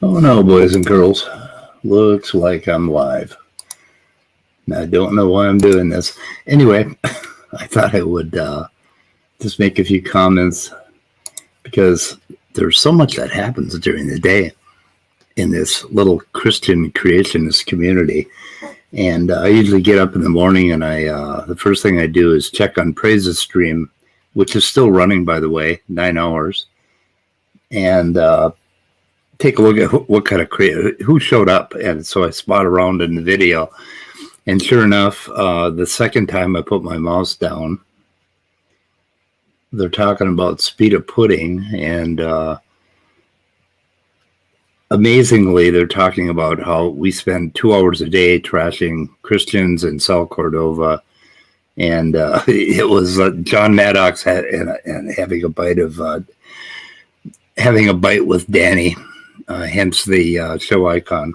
Oh no, boys and girls. Looks like I'm live. I don't know why I'm doing this. Anyway, I thought I would just make a few comments because there's so much that happens during the day in this little Christian creationist community. And I usually get up in the morning and the first thing I do is check on Praise's stream, which is still running, by the way, 9 hours. And take a look at what kind of who showed up. And so I spot around in the video. And sure enough, the second time I put my mouse down, they're talking about speed of pudding. And amazingly, they're talking about how we spend 2 hours a day trashing Christians in South Cordova. And it was John Maddox and having a bite with Danny, hence the show icon.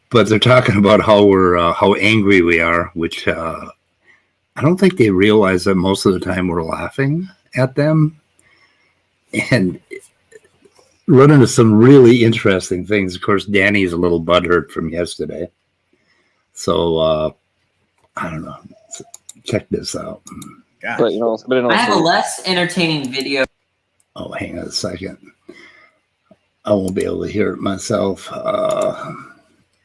But they're talking about how angry we are, which I don't think they realize that most of the time we're laughing at them, and run into some really interesting things. Of course, Danny's a little butthurt from yesterday, so I don't know. Check this out. But I have a less entertaining video. Oh, hang on a second. I won't be able to hear it myself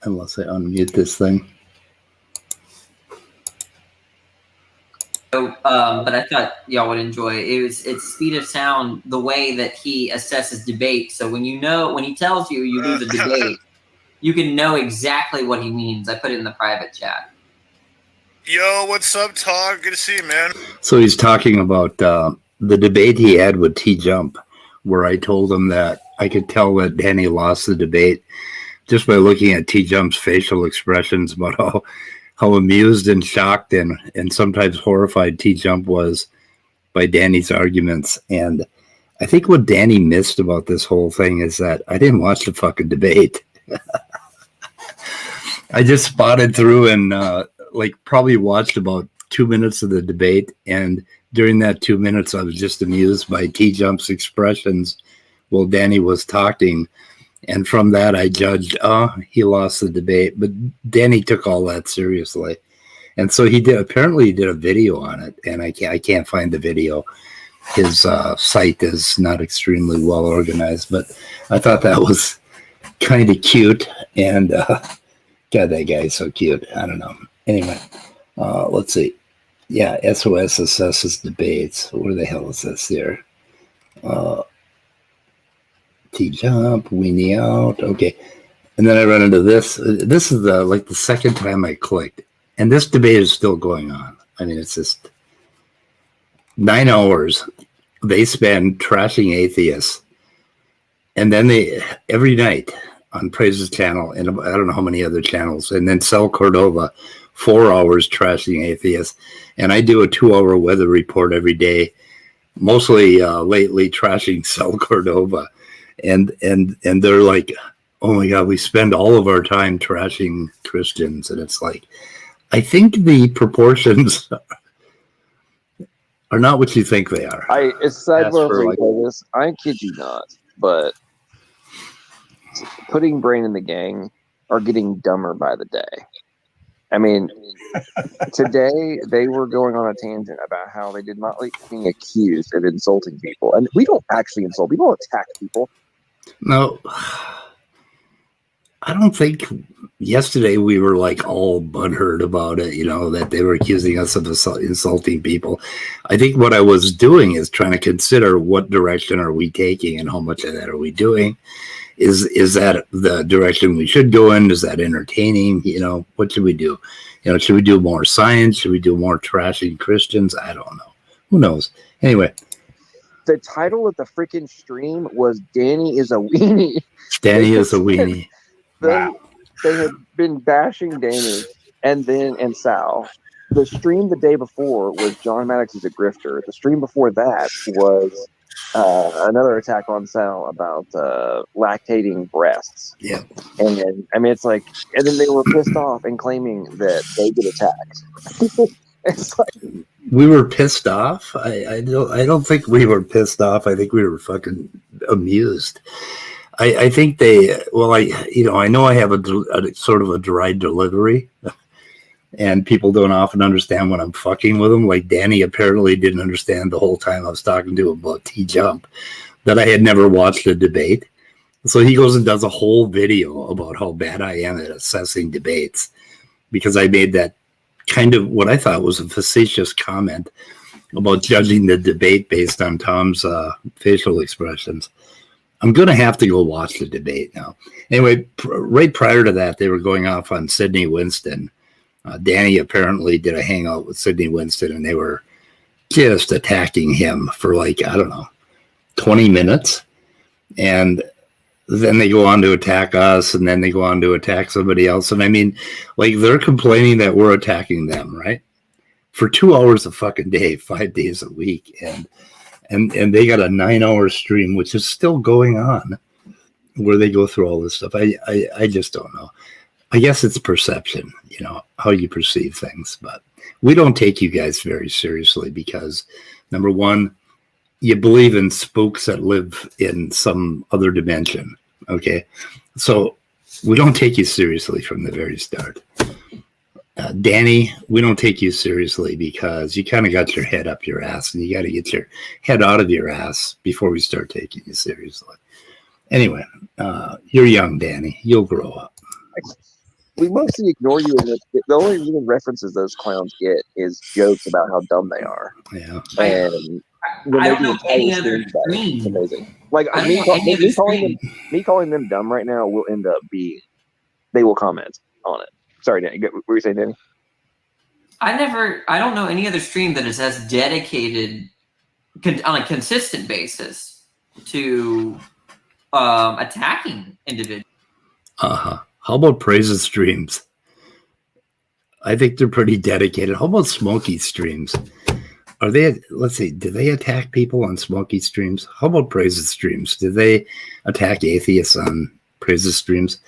unless I unmute this thing. But I thought y'all would enjoy it. It's speed of sound, the way that he assesses debate. So when he tells you lose a debate, you can know exactly what he means. I put it in the private chat. Yo, what's up, Todd? Good to see you, man. So he's talking about the debate he had with T-Jump, where I told him that I could tell that Danny lost the debate just by looking at T-Jump's facial expressions about how amused and shocked and sometimes horrified T-Jump was by Danny's arguments. And I think what Danny missed about this whole thing is that I didn't watch the fucking debate. I just spotted through and probably watched about 2 minutes of the debate. And during that 2 minutes, I was just amused by T-Jump's expressions while Danny was talking. And from that, I judged, he lost the debate. But Danny took all that seriously. And so he did a video on it. And I can't find the video. His site is not extremely well organized. But I thought that was kind of cute. And God, that guy's so cute. I don't know. Anyway, let's see. Yeah, SOS assesses debates. Where the hell is this here? T-Jump, weenie out. Okay. And then I run into this. This is the second time I clicked. And this debate is still going on. I mean, it's just 9 hours they spend trashing atheists. And then every night on Praise's channel, and I don't know how many other channels, and then Sal Cordova, 4 hours trashing atheists. And I do a 2-hour weather report every day, mostly lately trashing Sal Cordova. And they're like, oh my God, we spend all of our time trashing Christians. And it's like, I think the proportions are not what you think they are. It's sidebar this. I kid you not, but putting brain in the gang are getting dumber by the day. I mean, today they were going on a tangent about how they did not like being accused of insulting people. And we don't actually insult. We don't attack people. No, I don't think yesterday we were like all butthurt about it, that they were accusing us of insulting people. I think what I was doing is trying to consider what direction are we taking and how much of that are we doing. Is that the direction we should go in? Is that entertaining? What should we do? Should we do more science? Should we do more trashing Christians? I don't know. Who knows? Anyway. The title of the freaking stream was Danny is a weenie. Danny is a weenie. They had been bashing Danny and Sal. The stream the day before was John Maddox is a grifter. The stream before that was another attack on Sal about lactating breasts. Yeah. And then, it's like, and then they were pissed off and claiming that they get attacked. It's like, we were pissed off. I don't think we were pissed off. I think we were fucking amused. I think I know I have a sort of a dry delivery, and people don't often understand when I'm fucking with them. Like Danny apparently didn't understand the whole time I was talking to him about T-Jump that I had never watched a debate. So he goes and does a whole video about how bad I am at assessing debates because I made that kind of what I thought was a facetious comment about judging the debate based on Tom's facial expressions. I'm going to have to go watch the debate now. Anyway, right prior to that, they were going off on Sidney Winston. Danny apparently did a hangout with Sidney Winston, and they were just attacking him for 20 minutes. And then they go on to attack us, and then they go on to attack somebody else. And I mean, they're complaining that we're attacking them, right? For 2 hours a fucking day, 5 days a week. And they got a 9-hour stream, which is still going on, where they go through all this stuff. I just don't know. I guess it's perception, how you perceive things. But we don't take you guys very seriously because, number one, you believe in spooks that live in some other dimension, okay? So we don't take you seriously from the very start. Danny, we don't take you seriously because you kind of got your head up your ass, and you got to get your head out of your ass before we start taking you seriously. Anyway, you're young, Danny. You'll grow up. We mostly ignore you. The only real references those clowns get is jokes about how dumb they are. Yeah. And I don't know any other stream. It's amazing. Me calling them dumb right now will end up being, they will comment on it. Sorry, Danny. What were you saying, Danny? I don't know any other stream that is as dedicated on a consistent basis to attacking individuals. How about praises streams? I think they're pretty dedicated. How about Smokey streams? Are they, let's see, do they attack people on Smokey streams? How about praises streams? Do they attack atheists on praises streams?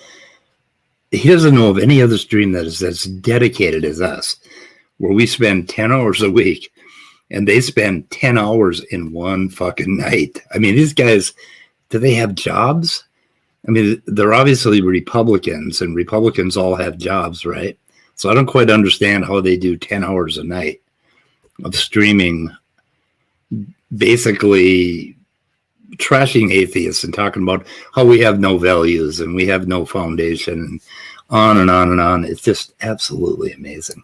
He doesn't know of any other stream that is as dedicated as us, where we spend 10 hours a week and they spend 10 hours in one fucking night. I mean, these guys, do they have jobs? I mean, they're obviously Republicans, and Republicans all have jobs, right? So I don't quite understand how they do 10 hours a night of streaming, basically trashing atheists and talking about how we have no values and we have no foundation, and on and on and on. It's just absolutely amazing.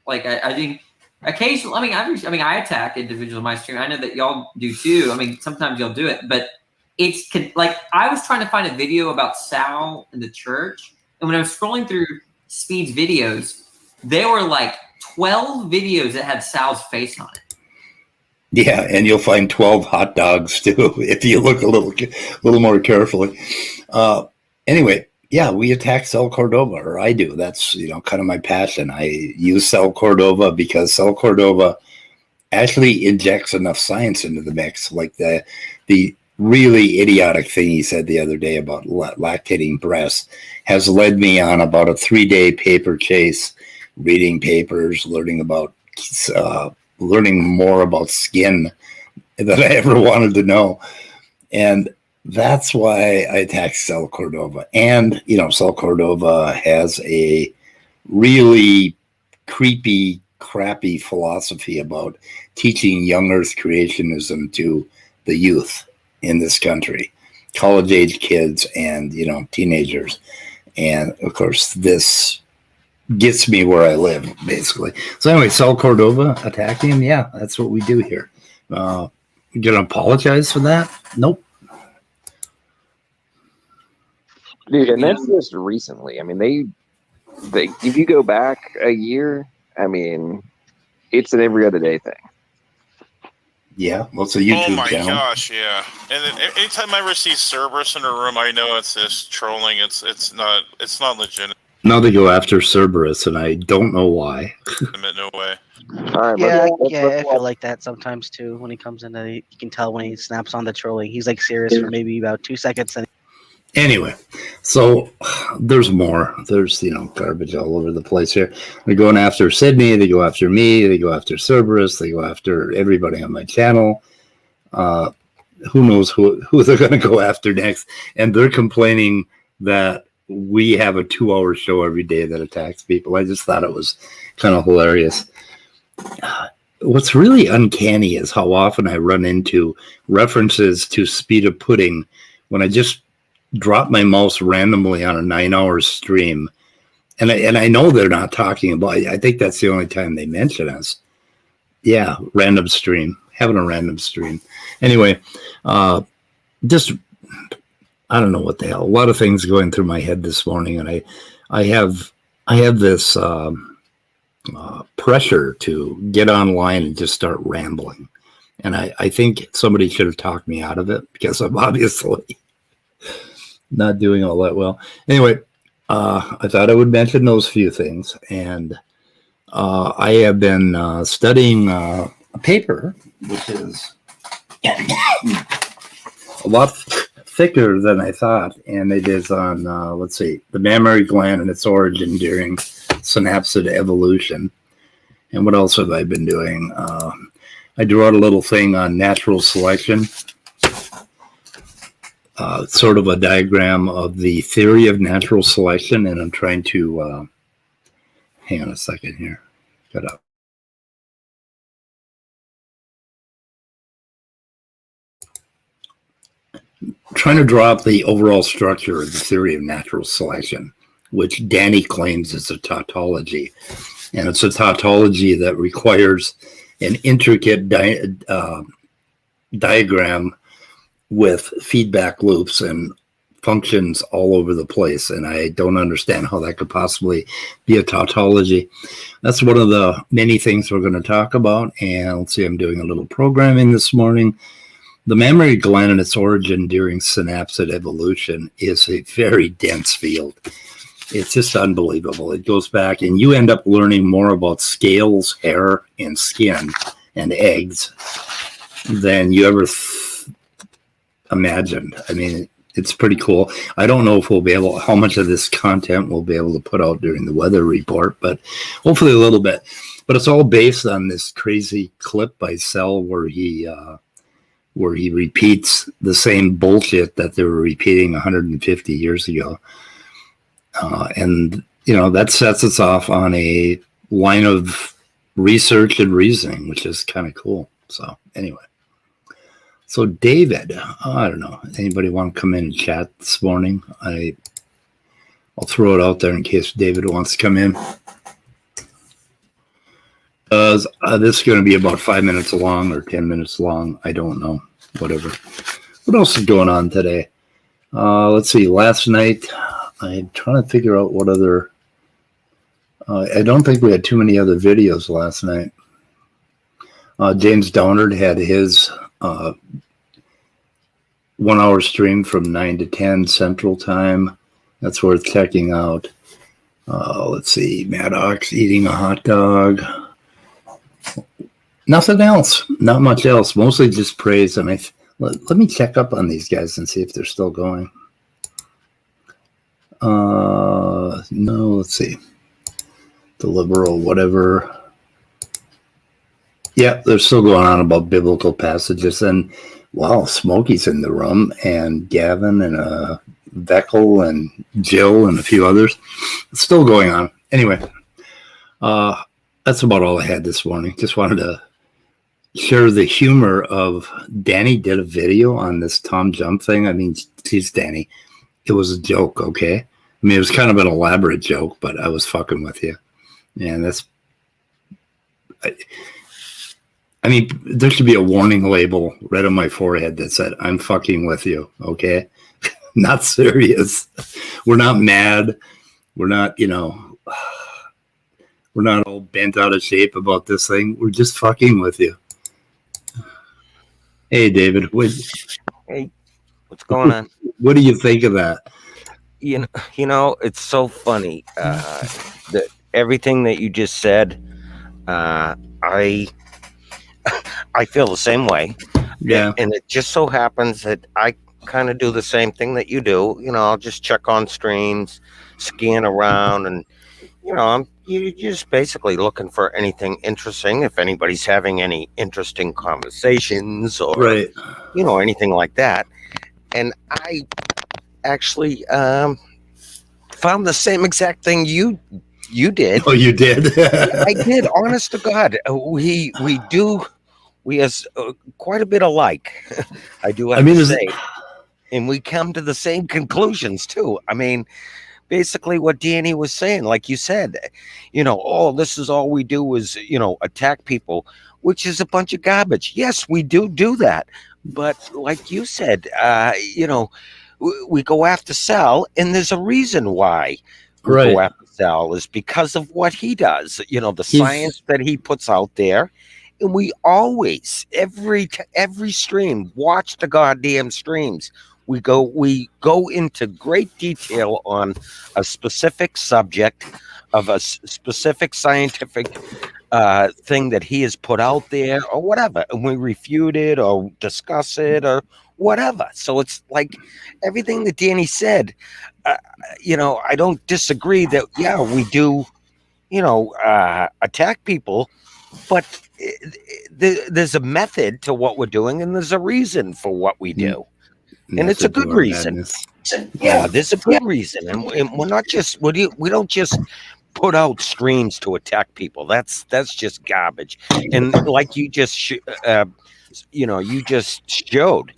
I think occasionally, I attack individuals on my stream. I know that y'all do too. I mean, sometimes y'all do it, but it's I was trying to find a video about Sal in the church, and when I was scrolling through Speed's videos, there were 12 videos that had Sal's face on it. Yeah, and you'll find 12 hot dogs too if you look a little more carefully. Anyway, yeah, we attack Sal Cordova, or I do. That's kind of my passion. I use Sal Cordova because Sal Cordova actually injects enough science into the mix, like the really idiotic thing he said the other day about lactating breasts has led me on about a 3-day paper chase, reading papers, learning more about skin than I ever wanted to know. And that's why I attacked Sal Cordova. And, Sal Cordova has a really creepy, crappy philosophy about teaching young earth creationism to the youth in this country, college-age kids and, teenagers. And, of course, this gets me where I live, basically. So anyway, Sal Cordova attacking him. Yeah, that's what we do here. You gonna apologize for that? Nope. Dude, and that's just recently. I mean, they if you go back a year, I mean, it's an every other day thing. Yeah, well, it's a YouTube channel. Oh my gosh, yeah. And then anytime I ever see Cerberus in a room, I know it's this trolling. It's not legitimate. Now they go after Cerberus, and I don't know why. No way. All right, Yeah, I feel like that sometimes too. When he comes in, you can tell when he snaps on the trolling. He's serious for maybe about 2 seconds. Anyway, so there's more. There's, garbage all over the place here. They're going after Sydney. They go after me. They go after Cerberus. They go after everybody on my channel. who knows who they're going to go after next. And they're complaining that we have a 2-hour show every day that attacks people. I just thought it was kind of hilarious. What's really uncanny is how often I run into references to Speed of Pudding when I just drop my mouse randomly on a 9-hour stream. And I know they're not talking about, I think that's the only time they mention us. Yeah, random stream, having a random stream. Anyway, just, I don't know what the hell, a lot of things going through my head this morning. And I have this pressure to get online and just start rambling. And I think somebody should have talked me out of it because I'm obviously not doing all that well. Anyway, I thought I would mention those few things. And I have been studying a paper, which is a lot thicker than I thought. And it is on, let's see, the mammary gland and its origin during synapsid evolution. And what else have I been doing? I drew out a little thing on natural selection. Sort of a diagram of the theory of natural selection, and I'm trying to hang on a second here. Got up. Trying to draw up the overall structure of the theory of natural selection, which Danny claims is a tautology, and it's a tautology that requires an intricate diagram with feedback loops and functions all over the place. And I don't understand how that could possibly be a tautology. That's one of the many things we're going to talk about. And let's see, I'm doing a little programming this morning. The mammary gland and its origin during synapsid evolution is a very dense field. It's just unbelievable. It goes back, and you end up learning more about scales, hair, and skin, and eggs than you ever imagined. I mean, it's pretty cool. I don't know if we'll be able, how much of this content we'll be able to put out during the weather report, but hopefully a little bit. But it's all based on this crazy clip by Cell where he repeats the same bullshit that they were repeating 150 years ago. And, you know, that sets us off on a line of research and reasoning, which is kind of cool. So anyway. So David, I don't know. Anybody want to come in and chat this morning? I'll throw it out there in case David wants to come in. This is going to be about 5 minutes long or 10 minutes long. I don't know. Whatever. What else is going on today? Let's see. Last night, I'm trying to figure out what other. I don't think we had too many other videos last night. James Downard had his 1 hour stream from 9 to 10 Central Time. That's worth checking out. Let's see, Maddox eating a hot dog. Nothing else. Not much else. Mostly just praise. And let me check up on these guys and see if they're still going. No, let's see. The liberal, whatever. Yeah, they're still going on about biblical passages. And wow, Smokey's in the room, and Gavin and Veckel and Jill and a few others. It's still going on. Anyway, that's about all I had this morning. Just wanted to share the humor of Danny did a video on this Tom Jump thing. I mean, geez, Danny, it was a joke, okay? I mean, it was kind of an elaborate joke, but I was fucking with you. And that's... I mean, there should be a warning label right on my forehead that said, I'm fucking with you, okay? Not serious. We're not mad. We're not, you know, we're not all bent out of shape about this thing. We're just fucking with you. Hey, David. Hey, what's going on? What do you think of that? You know, it's so funny. That everything that you just said, I feel the same way. Yeah. And it just so happens that I kind of do the same thing that you do. You know, I'll just check on streams, scan around, and, you know, I'm you're just basically looking for anything interesting. If anybody's having any interesting conversations or Right. Anything like that. And I actually found the same exact thing you did. Oh, you did? I did. Honest to God, we has quite a bit alike. I do have to say, and we come to the same conclusions too. I mean, basically what Danny was saying, like you said, oh, this is all we do is attack people, which is a bunch of garbage. Yes, we do that, but like you said, we go after Sal, and there's a reason why we go after Sal is because of what he does. The science that he puts out there. And we always, every stream, watch the goddamn streams. We go into great detail on a specific subject of a specific scientific thing that he has put out there or whatever, and we refute it or discuss it or whatever. So it's like everything that Danny said. I don't disagree that we do, attack people, but there's a method to what we're doing, and there's a reason for what we do, and it's a good reason. Yeah, there's a good reason, and we're not just we don't just put out streams to attack people. That's just garbage. And like you just you just showed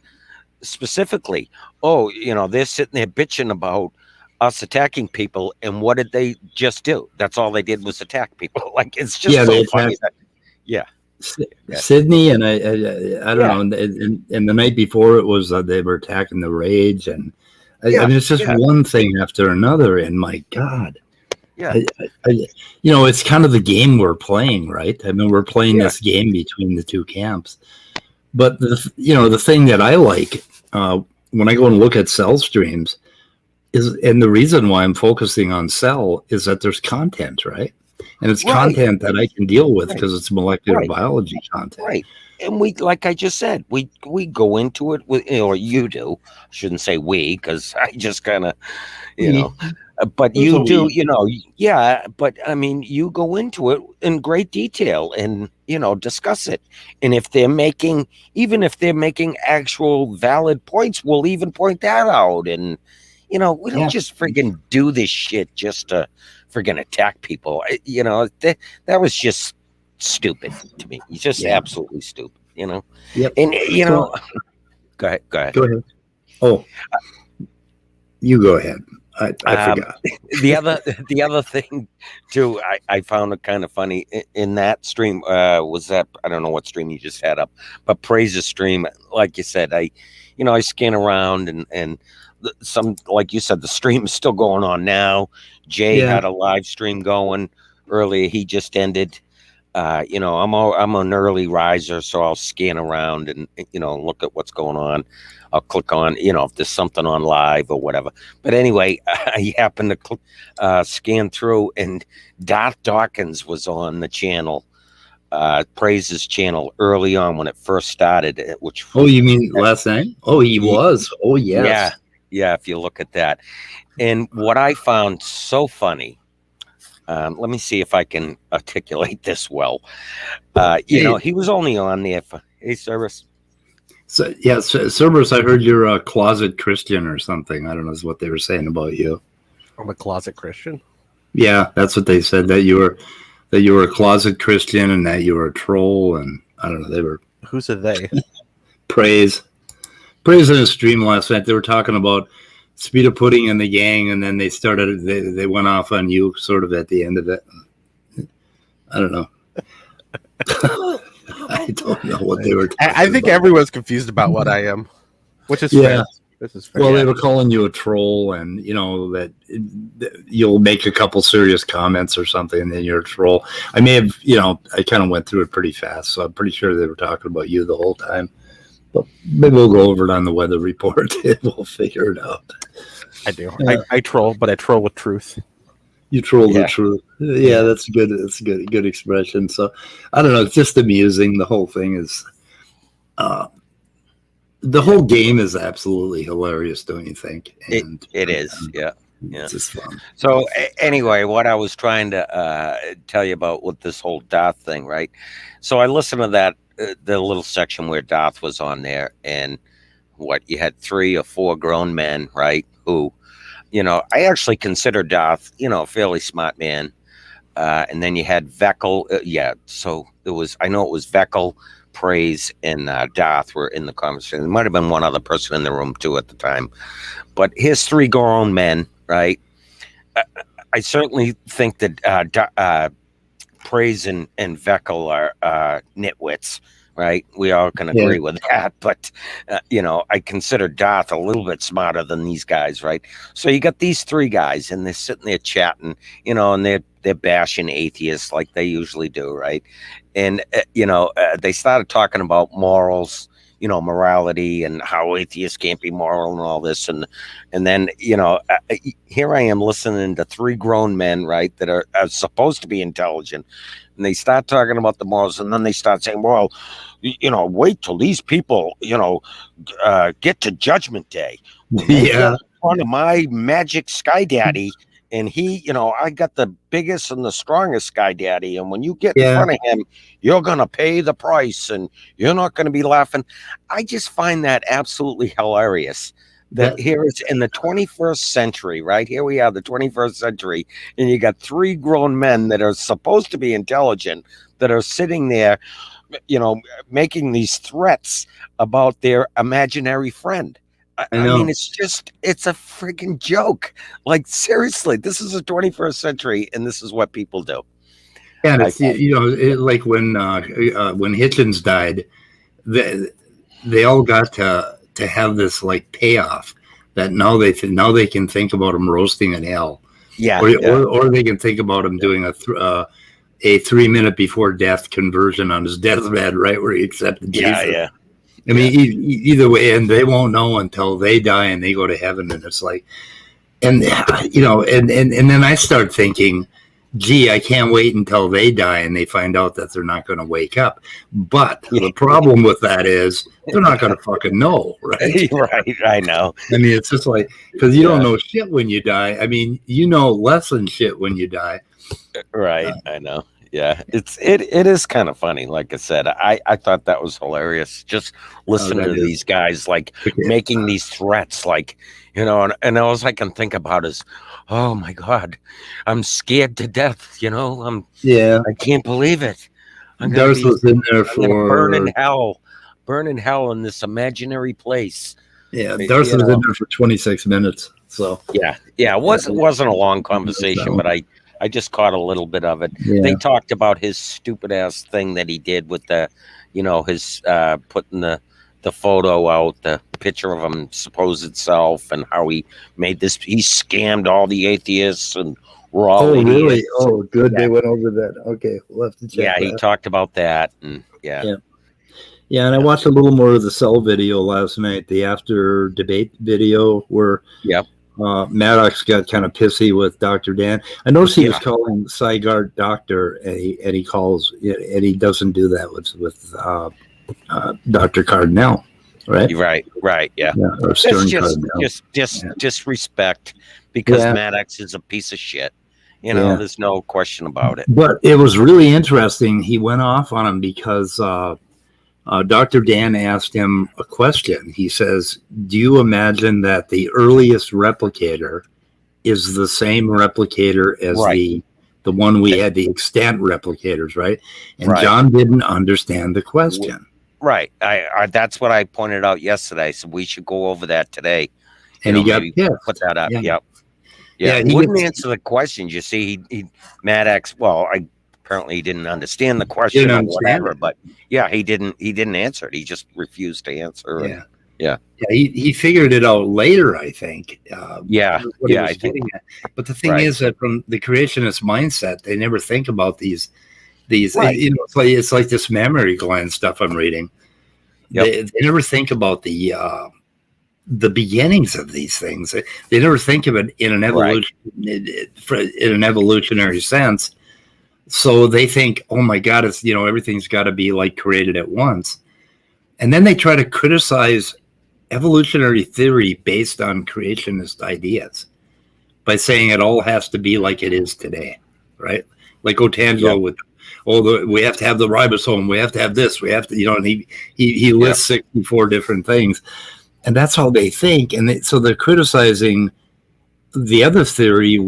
specifically. Oh, they're sitting there bitching about us attacking people, and what did they just do? That's all they did was attack people. Like, it's just so funny. Sydney and I don't know. And the night before it was they were attacking the Rage, and I mean it's just one thing after another. And my God, it's kind of the game we're playing, right? I mean, we're playing this game between the two camps. But the thing that I like when I go and look at Cell streams is, and the reason why I'm focusing on Cell is that there's content, right? And it's content that I can deal with because it's molecular biology content. Right. And we, like I just said, we go into it with, or you do. I shouldn't say we, because I just kind of, but you do, but I mean, you go into it in great detail and, discuss it. And if they're making actual valid points, we'll even point that out. And, we don't just friggin' do this shit just to friggin' attack people. That was just stupid to me. It's just absolutely stupid, Yep. And, go ahead. Oh, you go ahead. I forgot. The other thing too, I found it kind of funny in that stream was that, I don't know what stream you just had up, but Praise's stream, like you said, I scan around and some, like you said, the stream is still going on now. Jay had a live stream going earlier. He just ended. I'm an early riser, so I'll scan around and look at what's going on. I'll click on if there's something on live or whatever. But anyway, I happened to scan through, and Darth Dawkins was on the channel, Praise's channel, early on when it first started. Which you mean last night? Oh, he was. Oh, yes. Yeah. If you look at that, and what I found so funny. Let me see if I can articulate this well. He was only on there for Cerberus. So Cerberus, I heard you're a closet Christian or something. I don't know, is what they were saying about you. I'm a closet Christian. Yeah, that's what they said, that you were a closet Christian and that you were a troll, and I don't know. They were. Who's a they? Praise in a stream last night. They were talking about Speed of Pudding and the gang, and then they went off on you sort of at the end of it. I don't know. I don't know what they were talking I think about. Everyone's confused about what I am, which is fair. This is fair. Well, they were calling you a troll, and that you'll make a couple serious comments or something, and then you're a troll. I may have, I kind of went through it pretty fast, so I'm pretty sure they were talking about you the whole time. But maybe we'll go over it on the weather report and we'll figure it out. I do. I troll, but I troll with truth. You troll the truth. Yeah, that's good. That's a good expression. So I don't know. It's just amusing. The whole thing is, the whole game is absolutely hilarious, don't you think? And it is. Yeah. Yeah. It's just fun. So anyway, what I was trying to tell you about with this whole Darth thing, right? So I listened to that the little section where Darth was on there, and what you had 3 or 4 grown men, right? Who, I actually consider Darth, a fairly smart man. And then you had Veckel. So I know it was Veckel, Praise, and Darth were in the conversation. There might have been one other person in the room too at the time. But here's 3 grown men, right? I certainly think that Praise and Veckel are nitwits, right? We all can agree with that. But, I consider Darth a little bit smarter than these guys, right? So you got these 3 guys, and they're sitting there chatting, and they're bashing atheists like they usually do, right? And, they started talking about morals, morality and how atheists can't be moral and all this. And then, here I am listening to 3 grown men, right, that are supposed to be intelligent. And they start talking about the morals, and then they start saying, well, wait till these people, get to Judgment Day. When they get in front of my magic Sky Daddy, and he, I got the biggest and the strongest Sky Daddy. And when you get in front of him, you're going to pay the price and you're not going to be laughing. I just find that absolutely hilarious. That here it's in the 21st century, right? Here we are, the 21st century, and you got 3 grown men that are supposed to be intelligent that are sitting there, making these threats about their imaginary friend. I mean, it's a freaking joke. Like, seriously, this is the 21st century, and this is what people do. Yeah, and it's, like when Hitchens died, they all got to have this like payoff that now they can think about him roasting in hell. Or they can think about him doing a 3-minute before death conversion on his deathbed, right, where he accepted Jesus. I mean, either way, and they won't know until they die and they go to heaven. And it's like, and then I start thinking, gee, I can't wait until they die and they find out that they're not going to wake up. But the problem with that is they're not going to fucking know, right? Right, I know. I mean, it's just like, because you don't know shit when you die. I mean, you know less than shit when you die. Right, I know. Yeah, it is kind of funny. Like I said, I thought that was hilarious. Just listening to these guys like making these threats, like, and all I can think about is, oh my God, I'm scared to death. I can't believe it. Darth was in there for burn in hell in this imaginary place. Yeah, Darth was in there for 26 minutes. So yeah, it wasn't a long conversation, but I just caught a little bit of it. Yeah. They talked about his stupid ass thing that he did with the, his putting the photo out, the picture of him supposed self, and how he made this. He scammed all the atheists and we're all idiots. Really? Oh, good. Yeah. They went over that. Okay, we'll have to check. Yeah, he talked about that, and yeah, and I watched a little more of the Cell video last night, the after debate video where. Yep. Maddox got kind of pissy with Dr. Dan. I noticed he was calling Sygart doctor, and he doesn't do that with Dr. Cardinal, right? Right, yeah. Or Stern Cardinal. Just disrespect, because Maddox is a piece of shit. There's no question about it. But it was really interesting. He went off on him because Dr. Dan asked him a question. He says, do you imagine that the earliest replicator is the same replicator as the one we had, the extant replicators, right? And John didn't understand the question. Right. I that's what I pointed out yesterday. So we should go over that today. And he got put that up. Yeah. He wouldn't answer the questions. You see, he Maddox, apparently he didn't understand the question or whatever, but he didn't answer it. He just refused to answer. He figured it out later, I think. I think. But the thing is that from the creationist mindset, they never think about these. It's like this mammary gland stuff I'm reading. They never think about the beginnings of these things. They never think of it in an evolution, in an evolutionary sense. So they think, oh my God, it's, everything's got to be like created at once. And then they try to criticize evolutionary theory based on creationist ideas, by saying it all has to be like it is today, right? Like Otangelo with, we have to have the ribosome, we have to have this, we have to, and he lists 64 different things, and that's how they think, and so they're criticizing the other theory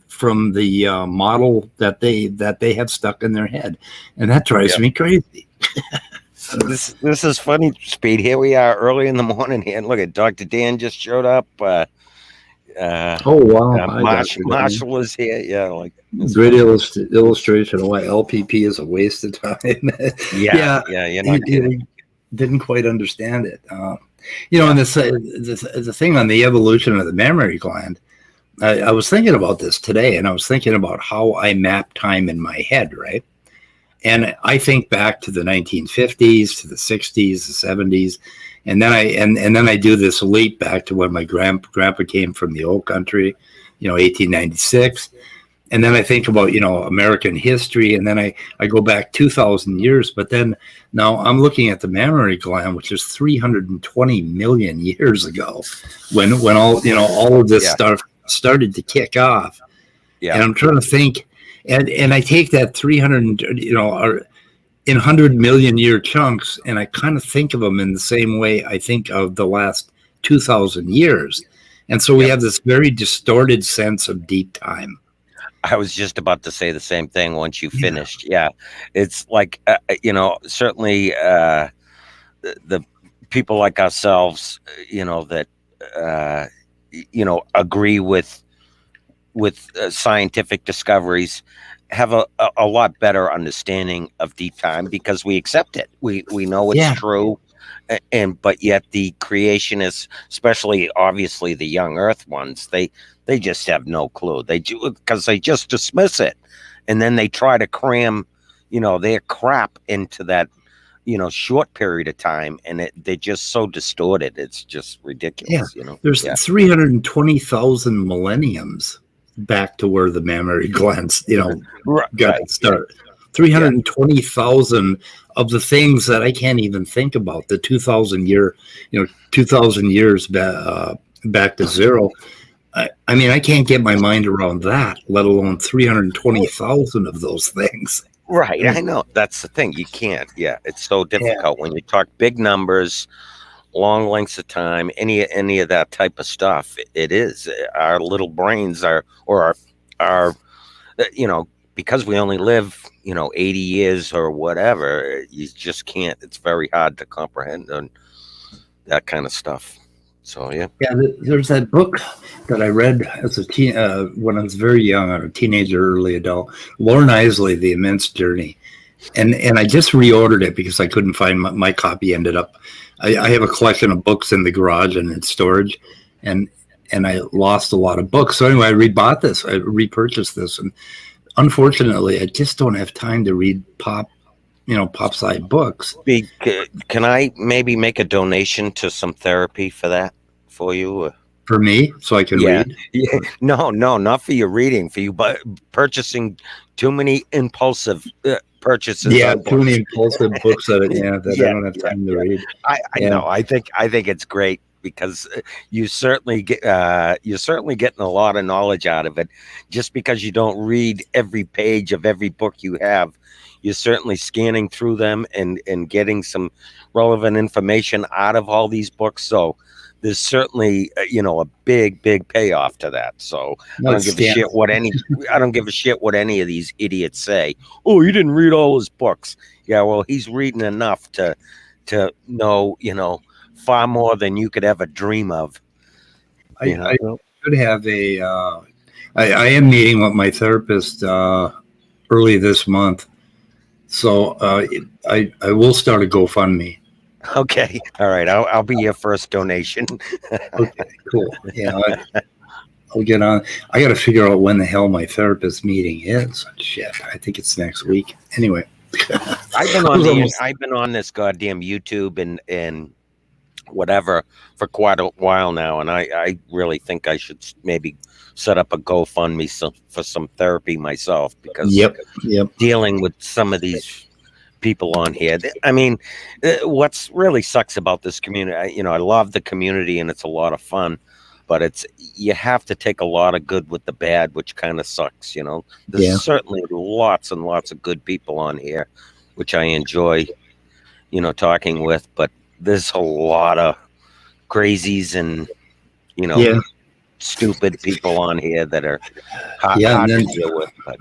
from the model that they have stuck in their head, and that drives me crazy. This is funny, Speed. Here we are early in the morning here, and look at Dr. Dan just showed up. Oh wow! Marshall is here. Yeah, like great illustration of why LPP is a waste of time. Yeah, you're not kidding. Didn't quite understand it. And the thing on the evolution of the mammary gland. I was thinking about this today, and I was thinking about how I map time in my head, right? And I think back to the 1950s, to the 60s, the 70s, and then I do this leap back to when my grandpa came from the old country, 1896, and then I think about American history, and then I go back 2,000 years, but then now I'm looking at the mammary gland, which is 320 million years ago, when all of this stuff started to kick off, and I'm trying to think. And I take that 300, in 100 million year chunks, and I kind of think of them in the same way I think of the last 2,000 years. And so we have this very distorted sense of deep time. I was just about to say the same thing once you finished. Yeah. It's like, certainly the people like ourselves, that, agree with scientific discoveries have a lot better understanding of deep time because we accept it. We know it's true, but yet the creationists, especially obviously the young Earth ones, they just have no clue. They do because they just dismiss it, and then they try to cram, their crap into that, short period of time, and they're just so distorted. It's just ridiculous. There's 320,000 millenniums back to where the mammary glands, got to start. 320,000 of the things that I can't even think about. The 2,000 years back to zero. I mean, I can't get my mind around that, let alone 320,000 of those things. Right, I know. That's the thing. You can't. Yeah, it's so difficult when you talk big numbers, long lengths of time, any of that type of stuff. It is our little brains are because we only live 80 years or whatever. You just can't. It's very hard to comprehend on that kind of stuff. So there's that book that I read as a teen when I was very young, a teenager, early adult, Lorne Isley, The Immense Journey, and I just reordered it because I couldn't find my copy. Ended up, I have a collection of books in the garage and in storage, and I lost a lot of books. So anyway, I rebought this, I repurchased this, and unfortunately, I just don't have time to read pop side books. Can I maybe make a donation to some therapy for that? For you, for me, so I can read. Yeah, no, not for your reading, for you, but purchasing too many impulsive purchases. Yeah, too many impulsive books that I don't have time to read. I know. I think it's great because you're certainly getting a lot of knowledge out of it. Just because you don't read every page of every book you have, you're certainly scanning through them and getting some relevant information out of all these books. So there's certainly a big payoff to that. So I don't give a shit what any of these idiots say. Oh, you didn't read all his books. Yeah, well, he's reading enough to know far more than you could ever dream of. I should have I am meeting with my therapist early this month, so I will start a GoFundMe. Okay. All right. I'll be your first donation. Okay, cool. Yeah. I'll get on. I got to figure out when the hell my therapist meeting is. Shit. I think it's next week. Anyway. I've been on this goddamn YouTube and whatever for quite a while now. And I really think I should maybe set up a GoFundMe for some therapy myself because dealing with some of these people on here. I mean, what's really sucks about this community, I love the community and it's a lot of fun, but you have to take a lot of good with the bad, which kind of sucks. There's certainly lots and lots of good people on here, which I enjoy, talking with, but there's a lot of crazies and stupid people on here that are hard to deal with. But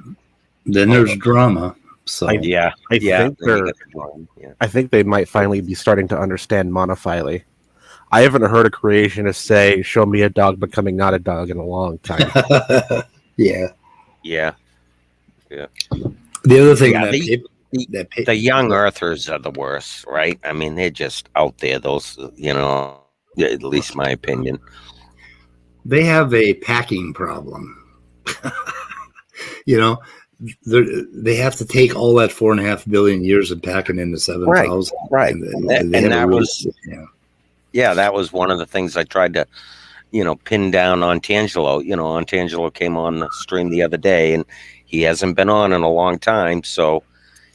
then there's drama. So I think they might finally be starting to understand monophyly. I haven't heard a creationist say, "Show me a dog becoming not a dog" in a long time. Yeah. The other thing the young earthers are the worst, right? I mean, they're just out there. Those, at least my opinion. They have a packing problem. They have to take all that 4.5 billion years and pack it into 7,000. Right. And that was, that was one of the things I tried to, pin down on Tangelo. On Tangelo came on the stream the other day, and he hasn't been on in a long time. So,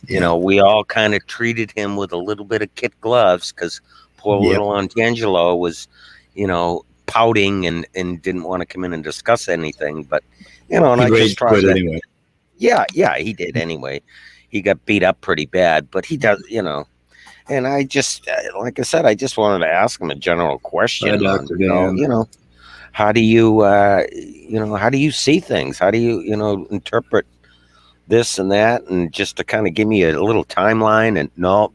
we all kind of treated him with a little bit of kid gloves because poor little Antangelo was, pouting and didn't want to come in and discuss anything. But, and I just tried to. Anyway. Yeah, he did anyway. He got beat up pretty bad, but he does, And I just, like I said, I just wanted to ask him a general question. How do you, how do you see things? How do you, interpret this and that? And just to kind of give me a little timeline. And no,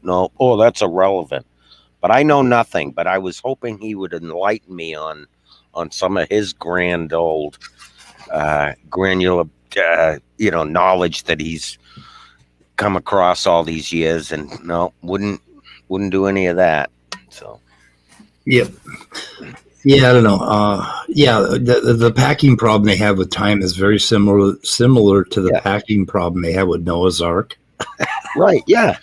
that's irrelevant. But I know nothing. But I was hoping he would enlighten me on some of his grand old, granular, knowledge that he's come across all these years, and no, wouldn't do any of that. So, I don't know. The packing problem they have with time is very similar to the packing problem they have with Noah's Ark. Right? Yeah.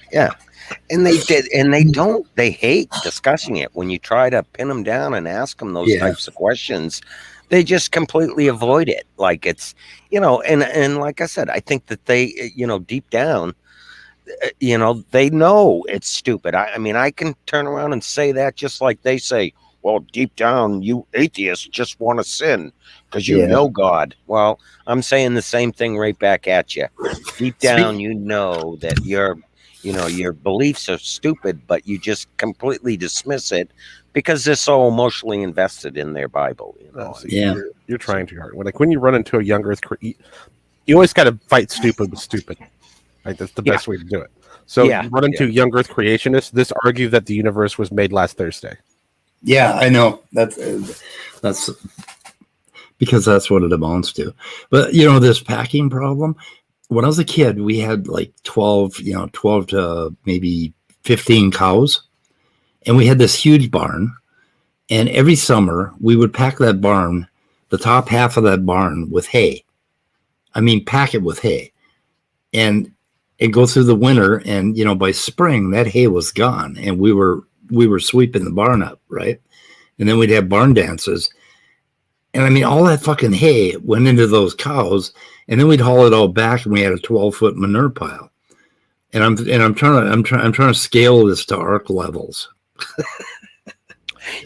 And they hate discussing it when you try to pin them down and ask them those types of questions. They just completely avoid it. Like it's, and like I said, I think that they, deep down, they know it's stupid. I mean, I can turn around and say that just like they say, well, deep down, you atheists just want to sin because you know God. Well, I'm saying the same thing right back at you. Deep down, you know that your beliefs are stupid, but you just completely dismiss it because they're so emotionally invested in their Bible. You're trying too hard. When you run into a young Earth, you always got to fight stupid with stupid. Right? That's the best way to do it. So you run into young Earth creationists. This argue that the universe was made last Thursday. Yeah, I know that's because that's what it amounts to. But this packing problem. When I was a kid, we had like 12 to maybe 15 cows, and we had this huge barn. And every summer, we would pack that barn, the top half of that barn, with hay. I mean, pack it with hay, and go through the winter. And by spring, that hay was gone, and we were sweeping the barn up, right? And then we'd have barn dances, and I mean, all that fucking hay went into those cows, and then we'd haul it all back, and we had a 12-foot manure pile. And I'm trying to scale this to arc levels.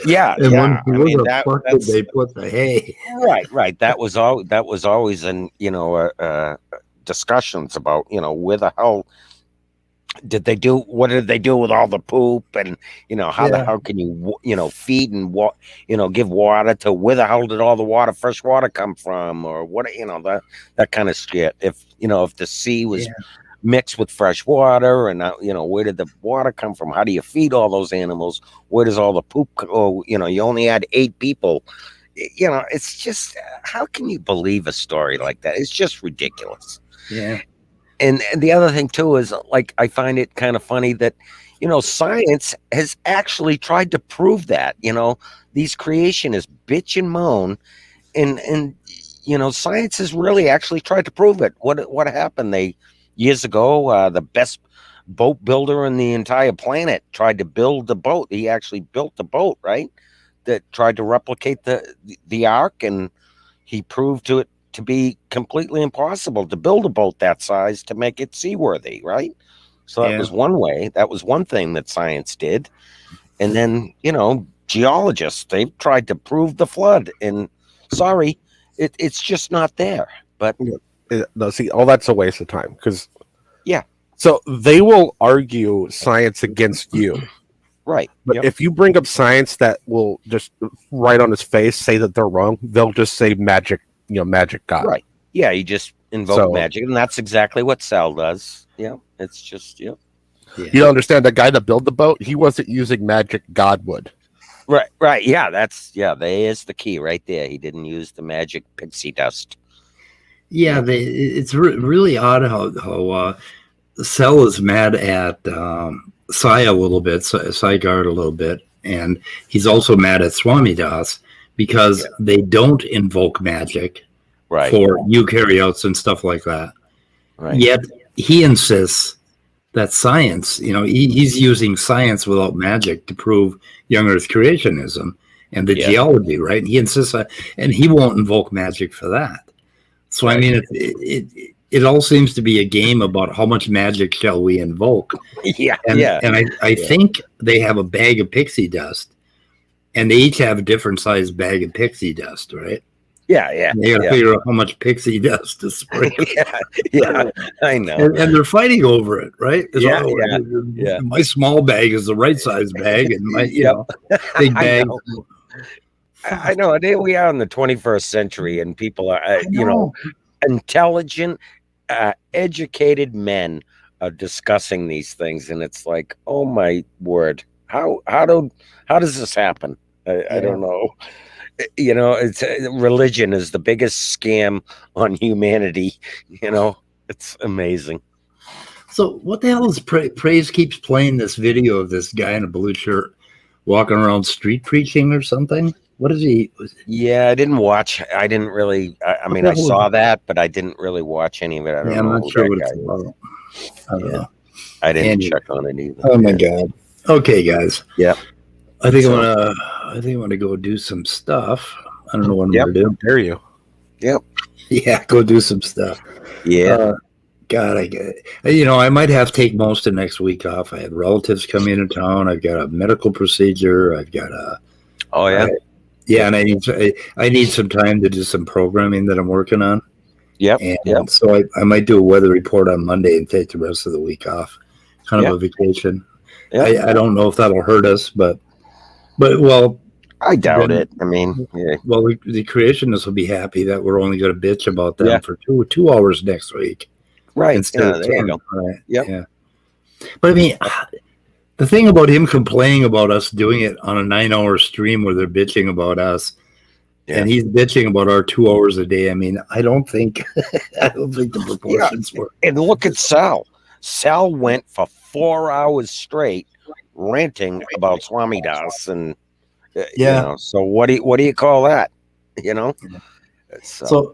Yeah, and yeah. I mean, that's they put the hay. Right. That was always in discussions about where the hell did they do? What did they do with all the poop? And how the hell can you feed and give water to? Where the hell did all the fresh water come from? Or what that kind of shit. If the sea was mixed with fresh water, and where did the water come from? How do you feed all those animals? Where does all the poop go? You only had 8 people. It's just, how can you believe a story like that? It's just ridiculous. Yeah. And the other thing too is, like, I find it kind of funny that science has actually tried to prove that. These creationists bitch and moan, and science has really actually tried to prove it. What happened? Years ago, the best boat builder in the entire planet tried to build the boat. He actually built the boat, right? That tried to replicate the Ark, and he proved to be completely impossible to build a boat that size to make it seaworthy, right? So that was one way. That was one thing that science did. And then, geologists, they've tried to prove the flood. And Sorry, it's just not there. But No, see, all that's a waste of time because yeah. So they will argue science against you. Right. But if you bring up science that will just right on his face say that they're wrong, they'll just say magic, magic God. Right. Yeah, you just invoke magic, and that's exactly what Sal does. Yeah. It's just You don't understand, the guy that built the boat, he wasn't using magic God would. Right. Yeah, there's the key right there. He didn't use the magic pixie dust. Yeah, it's really odd how Cell is mad at Saya a little bit, Saigard a little bit, and he's also mad at Swami Das because they don't invoke magic for eukaryotes and stuff like that. Right. Yet he insists that science, he's using science without magic to prove young Earth creationism and the geology, right? He insists on, and he won't invoke magic for that. So I mean, it all seems to be a game about how much magic shall we invoke. And I think they have a bag of pixie dust, and they each have a different sized bag of pixie dust, right? Yeah. And they got to figure out how much pixie dust to spray. I know. And they're fighting over it, right? Yeah. My small bag is the right size bag, and my big bag. I know. There we are in the 21st century, and people are, intelligent, educated men are discussing these things, and it's like, oh my word, how does this happen? I don't know. It's religion is the biggest scam on humanity. It's amazing. So what the hell is Praise keeps playing this video of this guy in a blue shirt walking around street preaching or something? What is he? Yeah, I didn't watch. I didn't really. I mean, I saw that, but I didn't really watch any of it. I don't know. I'm not sure what it's about. I don't know. I didn't check on it either. Oh my god. Okay, guys. Yeah. I think I want to go do some stuff. I don't know what I'm gonna do. Dare you? Yep. Yeah, go do some stuff. Yeah. God, I get it. I might have to take most of next week off. I have relatives coming into town. I've got a medical procedure. I've got a. Oh yeah. And I need some time to do some programming that I'm working on. Yep. And so I might do a weather report on Monday and take the rest of the week off, kind of a vacation. Yep. I don't know if that'll hurt us, but well, I doubt it. I mean, well, the creationists will be happy that we're only going to bitch about them for 2 hours next week, right? Instead of there you go. Right. Yep. Yeah. But I mean, the thing about him complaining about us doing it on a 9-hour stream where they're bitching about us, and he's bitching about our 2 hours a day. I mean, I don't think the proportions work. And look at Sal. Sal went for 4 hours straight ranting about Swami Das, and so what do you call that? So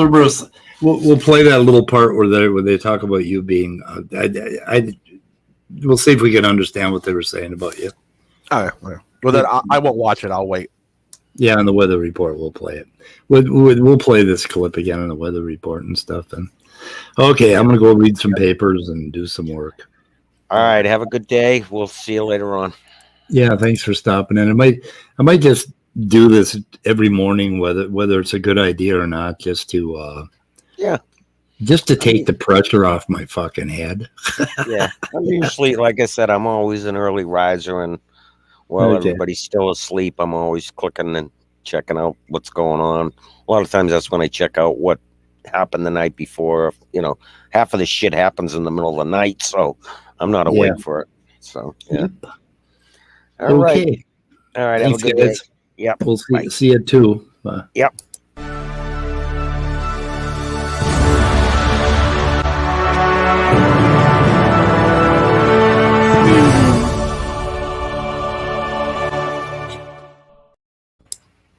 Bruce, we'll play that little part where they talk about you being. We'll see if we can understand what they were saying about you. Oh, well, then I won't watch it. I'll wait. Yeah, on the weather report, we'll play it. We'll play this clip again on the weather report and stuff. And okay, I'm gonna go read some papers and do some work. All right, have a good day. We'll see you later on. Yeah, thanks for stopping in. I might just do this every morning, whether it's a good idea or not, just to just to take the pressure off my fucking head. Yeah, I'm usually, like I said, I'm always an early riser, and while everybody's still asleep, I'm always clicking and checking out what's going on. A lot of times that's when I check out what happened the night before. Half of the shit happens in the middle of the night, so I'm not awake for it. So All right. Have Thanks, a good guys. day. Yep. We'll see you too. Yep.